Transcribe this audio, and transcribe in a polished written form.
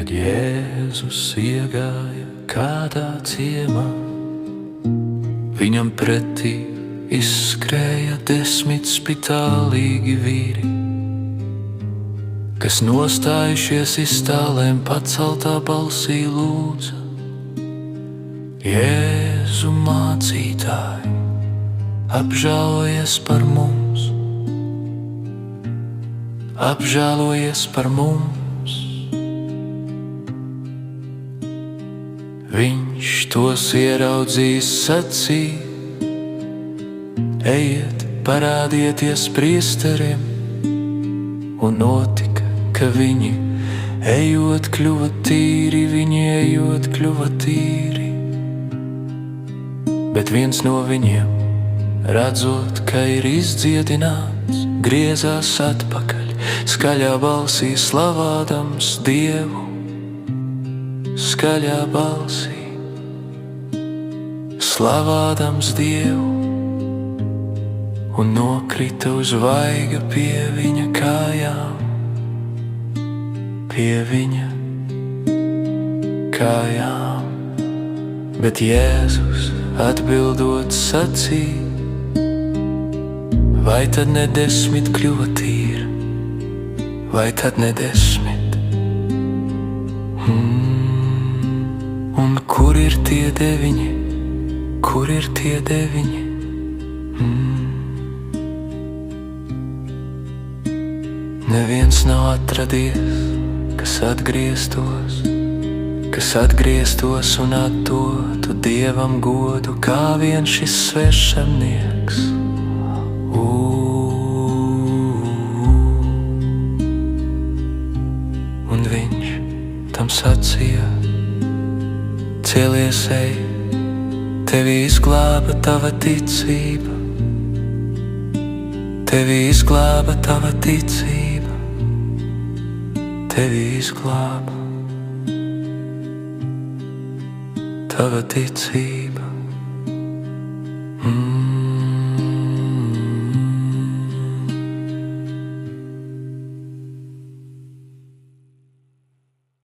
Kad Jēzus iegāja kādā ciemā, viņam pretī izskrēja 10 spitālīgi vīri, kas nostājušies iztālēm paceltā balsī lūdza: Jēzu mācītāji, apžēlojies par mums, apžēlojies par mums. Viņš tos ieraudzījis sacīja: ejiet, parādieties priesterim, un notika, ka viņi ejot kļuva tīri, viņi ejot kļuva tīri. Bet viens no viņiem, redzot, ka ir izdziedināts, griezās atpakaļ, skaļā balsī slavādams Dievu, skaļā balsī slavādams Dievu, un nokrita uz vaiga pie viņa kājām, pie viņa kājām. Bet Jēzus atbildot sacīja: vai tad ne 10 kļuva tīri, vai tad ne 10? Un kur ir tie 9? Kur ir tie 9? Neviens nav atradies, kas atgrieztos un atdotu Dievam godu, kā vien šis svešamnieks. Un viņš tam sacīja: cēlies, ej, tevi izglāba tava ticība, tevi izglāba tava ticība, tevi izglāba tava ticība.